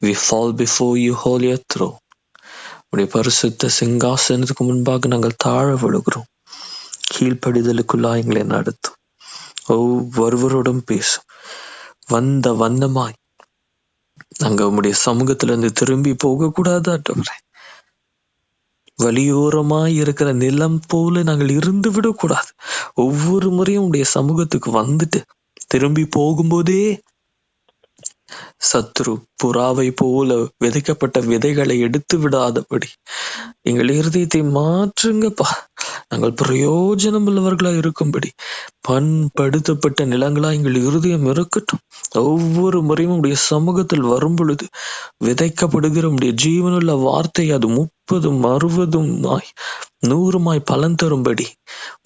We fall before you, holy throne. உடைய பரிசுத்த சிங்காசனத்துக்கு முன்பாக நாங்கள் தாழ விழுகிறோம். கீழ்ப்படிதலுக்குள்ளா எங்களை நடத்தும். ஒவ்வொருவரோடும் பேசும். வந்த வண்ணமாய் நாங்க உம்முடைய சமூகத்திலிருந்து திரும்பி போக கூடாது ஆண்டவரே. வழியோரமாய் இருக்கிற நிலம் போல நாங்கள் இருந்து விடக்கூடாது. ஒவ்வொரு முறையும் உடைய சமூகத்துக்கு வந்துட்டு திரும்பி போகும்போதே சத்ரு புறாவை போல விதைக்கப்பட்ட விதைகளை எடுத்து விடாதபடி எங்கள் இருதயத்தை மாற்றுங்கப்பா. நாங்கள் பிரயோஜனம் உள்ளவர்களா இருக்கும்படி பண்படுத்தப்பட்ட நிலங்களா எங்கள் இருதயம் இருக்கட்டும். ஒவ்வொரு முறையும் உடைய சமூகத்தில் வரும் பொழுது விதைக்கப்படுகிற உடைய ஜீவனுள்ள வார்த்தை அது 30, 60, 100 பலன் தரும்படி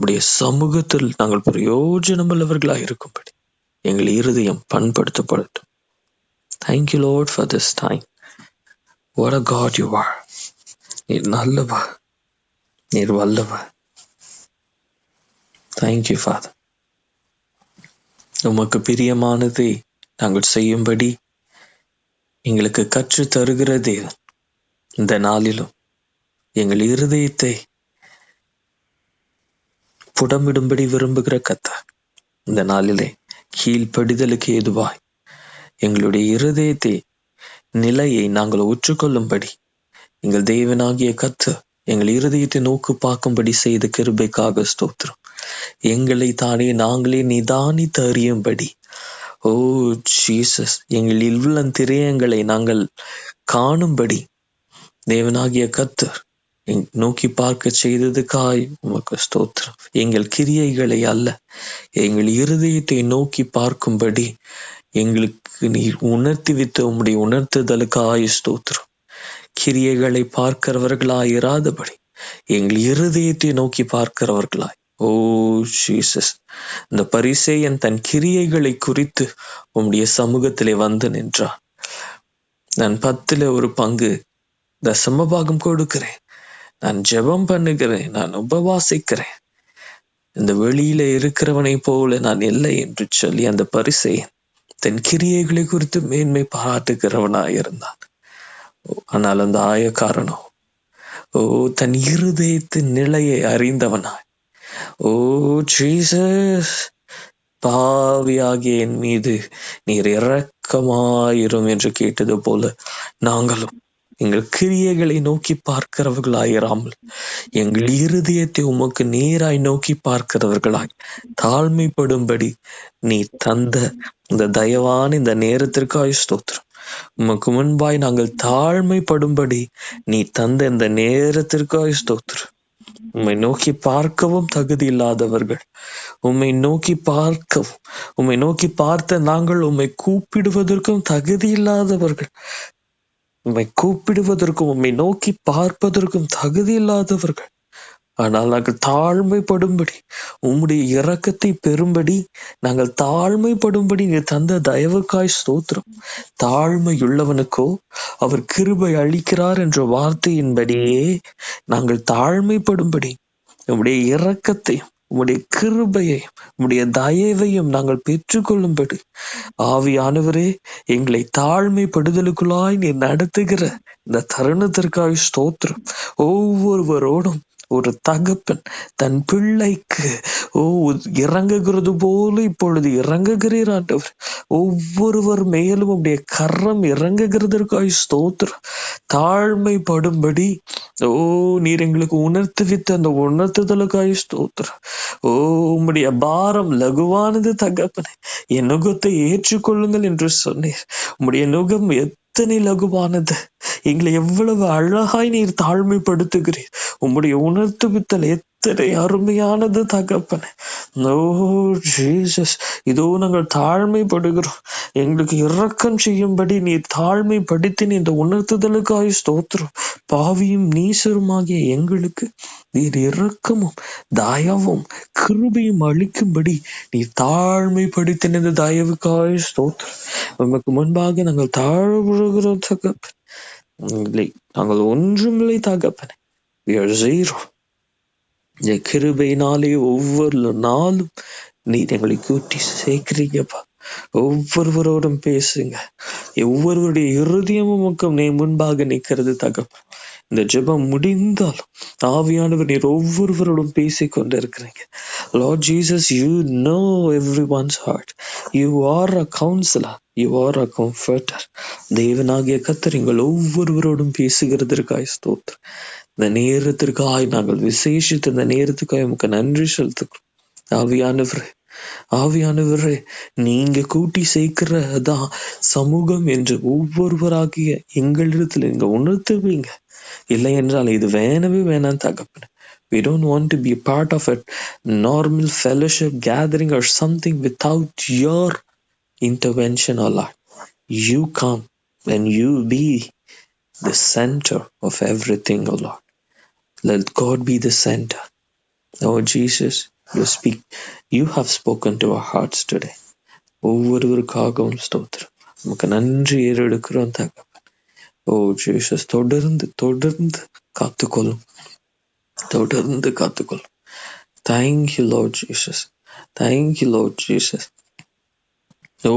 உடைய சமூகத்தில் நாங்கள் பிரயோஜனம் உள்ளவர்களா இருக்கும்படி எங்கள் இருதயம் பண்படுத்தப்படட்டும். Thank you, Lord, for this time. What a God you are. நீர் நல்லவர், நீர் வல்லவர். Thank you, Father. உமக்கு பிரியமானதை நாங்கள் செய்யும்படி எங்களுக்கு கற்று தருகிற தேவன் இந்த நாளிலும் எங்கள் இருதயத்தை புடமிடும்படி விரும்புகிற கர்த்தர் இந்த நாளிலே கீழ்ப்படிதலுக்கு ஏதுவாய் எங்களுடைய இருதயத்தை நிலையை நாங்கள் ஒற்றுக்கொள்ளும்படி எங்கள் தேவனாகிய கர்த்தர் எங்கள் இருதயத்தை நோக்கு பார்க்கும்படி செய்த கிருபைக்காக ஸ்தோத்திரம். எங்களை தானே நாங்களே நிதானித்து அறியும்படி ஓ ஜீசஸ் எங்கள் உள்ளந்திரியங்களை நாங்கள் காணும்படி தேவனாகிய கர்த்தர் நோக்கி பார்க்க செய்ததுக்காய் உமக்கு ஸ்தோத்திரம். எங்கள் கிரியைகளை அல்ல, எங்கள் இருதயத்தை நோக்கி பார்க்கும்படி எங்களுக்கு நீர் உணர்த்தி வித்த உம்முடைய உணர்த்துதலுக்காய் ஸ்தோத்திரம். கிரியைகளை பார்க்கிறவர்களாயிராதபடி எங்கள் இருதயத்தை நோக்கி பார்க்கிறவர்களாய் ஓ ஜீசஸ். இந்த பரிசேயன் தன் கிரியைகளை குறித்து உம்முடைய சமூகத்திலே வந்து நின்றான். நான் 10ல் 1 பங்கு தசமபாகம் கொடுக்கிறேன், நான் ஜெபம் பண்ணுகிறேன், நான் உபவாசிக்கிறேன், இந்த வெளியில இருக்கிறவனை போல நான் இல்லை என்று சொல்லி அந்த பரிசேயன் தன் கிரியைகளை குறித்து மேன்மை பாராட்டுகிறவனாயிருந்தான். ஆனால் அந்த ஆயக்காரனோ தன் இருதயத்தின் நிலையை அறிந்தவனாய் ஓ ஜீசஸ் பாவியாகிய என் மீது நீர் இரக்கமாயிரும் என்று கேட்டது போல நாங்களும் எங்கள் கிரியைகளை நோக்கி பார்க்கிறவர்களாயிராமல் எங்கள் இருதயத்தை உமக்கு நேராய் நோக்கி பார்க்கிறவர்களாய் தாழ்மைப்படும்படி நீ தந்த இந்த தயவான இந்த நேரத்திற்காய் ஸ்தோத்திரம். உமக்கு முன்பாய் நாங்கள் தாழ்மைப்படும்படி நீ தந்த இந்த நேரத்திற்காய் ஸ்தோத்திரம். உம்மை நோக்கி பார்க்கவும் தகுதி இல்லாதவர்கள், உம்மை நோக்கி பார்க்கவும் உம்மை நோக்கி பார்த்த நாங்கள் உம்மை கூப்பிடுவதற்கும் தகுதி இல்லாதவர்கள், உம்மை கூப்பிடுவதற்கும் உம்மை நோக்கி பார்ப்பதற்கும் தகுதி இல்லாதவர்கள். ஆனால் நாங்கள் தாழ்மைப்படும்படி உம்முடைய இரக்கத்தை பெறும்படி நாங்கள் தாழ்மைப்படும்படி நீ தந்த தயவுக்காய் ஸ்தோத்திரம். தாழ்மையுள்ளவனுக்கோ அவர் கிருபை அளிக்கிறார் என்ற வார்த்தையின்படியே நாங்கள் தாழ்மைப்படும்படி உம்முடைய இரக்கத்தையும் உம்முடைய கிருபையையும் உம்முடைய தயவையும் நாங்கள் பெற்றுக்கொள்ளும்படி ஆவியானவரே எங்களை தாழ்மைப்படுதலுக்குள்ளாய் நீ நடத்துகிற இந்த தருணத்திற்காய் ஸ்தோத்திரம். ஒவ்வொருவரோடும் ஒரு தகப்பன் தன் பிள்ளைக்கு இறங்குகிறது போல இப்பொழுது இறங்குகிறீர் ஆண்டவர். ஒவ்வொருவர் மேலும் உடைய கரம் இறங்குகிறதற்காய் ஸ்தோத்திரம். தாழ்மைப்படும்படி நீர் எங்களுக்கு உணர்த்து வித்த அந்த உணர்த்துதலுக்காய் ஸ்தோத்திரம். உம்முடைய பாரம் லகுவானது தகப்பனே, என் நுகத்தை ஏற்றுக்கொள்ளுங்கள் என்று சொன்னீர். உம்முடைய நுகம் எத்தனை லகுவானது, எங்களை எவ்வளவு அழகாய் நீர் தாழ்மைப்படுத்துகிறீர். உம்முடைய உணர்த்துவித்தல் எத்தனை அருமையானது தகப்பனே. ஓ ஜீசஸ், இதோ நாங்கள் தாழ்மைப்படுகிறோம். எங்களுக்கு இரக்கம் செய்யும்படி நீர் தாழ்மைப்படுத்தின இந்த உணர்த்துதலுக்காய் ஸ்தோத்திரம். பாவியும் நீசருமாகிய எங்களுக்கு நீர் இரக்கமும் தயவும் கிருபையும் அளிக்கும்படி நீர் தாழ்மைப்படுத்தின இந்த தயவுக்காய் ஸ்தோத்திரம். உமக்கு முன்பாக நாங்கள் தாழ்வுகிறோம் தகப்பன். இல்லை, நாங்கள் ஒன்றுமில்லை தகப்பனே. We are zero. இந்த கிருபையினாலே ஒவ்வொரு நாளும் நீர் எங்களை கூட்டி சேர்க்கிறீங்கப்பா. ஒவ்வொருவரோடும் பேசுங்க. ஒவ்வொருவருடைய இருதயமும் நீ முன்பாக நிற்கிறது தகப்பன். இந்த ஜெபம் முடிந்தாலும் ஆவியானவர் நீர் ஒவ்வொருவரோடும் பேசிக் கொண்டு இருக்கிறீங்க. Lord Jesus, you know everyone's heart. You are a counselor. You are a comforter. தேவனாகிய கர்த்தர் எங்கள் ஒவ்வொருவரோடும் பேசுகிறதற்காய் ஸ்தோத்திரம். இந்த நேரத்திற்காய் நாங்கள் விசேஷித்த இந்த நேரத்துக்காய் உமக்கு நன்றி செலுத்துக்கிறோம். ஆவியானவரே, நீங்க கூட்டி சேர்க்கிறதான் சமூகம் என்று ஒவ்வொருவராகிய எங்களிடத்துல நீங்க உணர்த்துவீங்க. இல்லை என்றால் இது வேணவே வேணாம் தகப்பன. We don't want to be a part of a normal fellowship gathering or something without your intervention, O Lord. You come and you be the center of everything, O Lord. Let God be the center. Oh Jesus, you have spoken to our hearts today. ஒவ்வொருவருக்காகவும் ஸ்தோத்திரம். நமக்கு நன்றி ஏறெடுக்கிறோம் தகப்பன். ஓ Jesus, தொடர்ந்து காத்துக்கொள்ளும். Thank you, Lord Jesus. Thank you, Lord Jesus. ஓ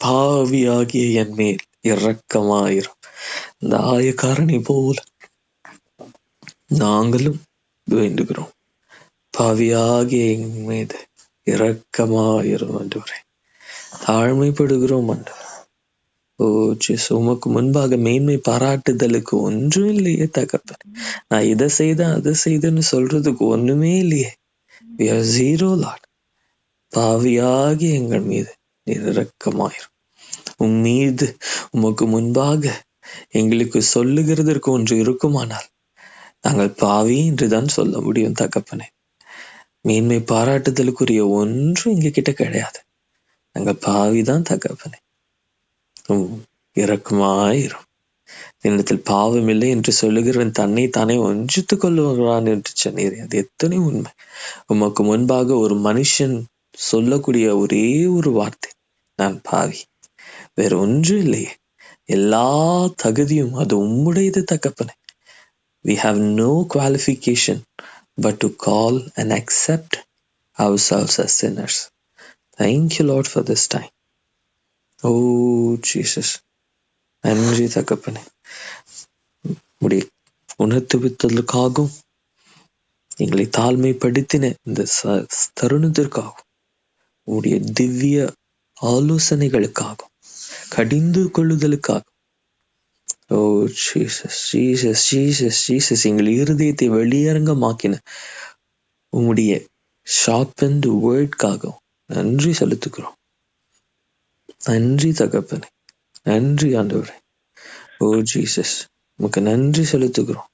பாவியாகிய என் மேல் இரக்கமாயிரும். இந்த ஆயக்காரனை போல நாங்களும் வேண்டுகிறோம். பாவியாகிய என் மீது இரக்கமாயிரும் ஆண்டவரே. தாழ்மைப்படுகிறோம் ஆண்டவரே. ஓ ஜீசஸ், உமக்கு முன்பாக மேன்மை பாராட்டுதலுக்கு ஒன்றும் இல்லையே தகப்பன். நான் இதை செய்தேன் அதை செய்தேன்னு சொல்றதுக்கு ஒண்ணுமே இல்லையே. We are zero, Lord. பாவியாகி எங்கள் மீது நீர் இரக்கமாயிரும். உன் மீது உமக்கு முன்பாக எங்களுக்கு சொல்லுகிறதற்கு ஒன்று இருக்குமானால் நாங்கள் பாவி என்றுதான் சொல்ல முடியும் தகப்பனே. மேன்மை பாராட்டுதலுக்குரிய ஒன்றும் எங்க கிட்ட கிடையாது. நாங்கள் பாவிதான் தகப்பனே. இரக்கமாயிரும். என்னிடத்தில் பாவம் இல்லை என்று சொல்லுகிறவன் தன்னை தானே ஒன்றித்துக் கொள்ளுகிறான் என்று சொன்னீர். அது எத்தனை உண்மை. உமக்கு முன்பாக ஒரு மனுஷன் சொல்லக்கூடிய ஒரே ஒரு வார்த்தை, நான் பாவி. வேற ஒன்றும் இல்லையே. எல்லா தகுதியும் அது உம்முடையது தகப்பனே. We have no qualification but to call and accept ourselves as sinners. Thank you, Lord, for this time. Oh Jesus, நன்றி தகப்பனே. உடைய உணர்த்துவித்தலுக்காகவும் எங்களை தாழ்மைப்படுத்தின இந்த தருணத்திற்காகவும் உடைய திவ்ய ஆலோசனைகளுக்காகவும் கடிந்து கொள்ளுதலுக்காக ஓ ஜீசஸ் ஜீசஸ் ஜீசஸ் ஜீசஸ் எங்கள் இருதயத்தை வெளியரங்கமாக்கின உம்முடைய ஷார்பன்ட் வேர்ட்காகவும் நன்றி செலுத்துகிறோம். நன்றி தகப்பனே. நன்றி ஆண்டவரே. ஓ ஜீசஸ், உமக்கு நன்றி செலுத்துகிறோம்.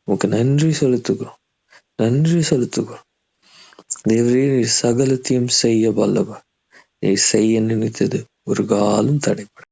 உமக்கு நன்றி செலுத்துகிறோம். நன்றி செலுத்துகிறோம். தேவரே, நீர் சகலத்தையும் செய்ய வல்லவர். நீர் செய்ய நினைத்தது ஒரு காலம் தடைப்படும்.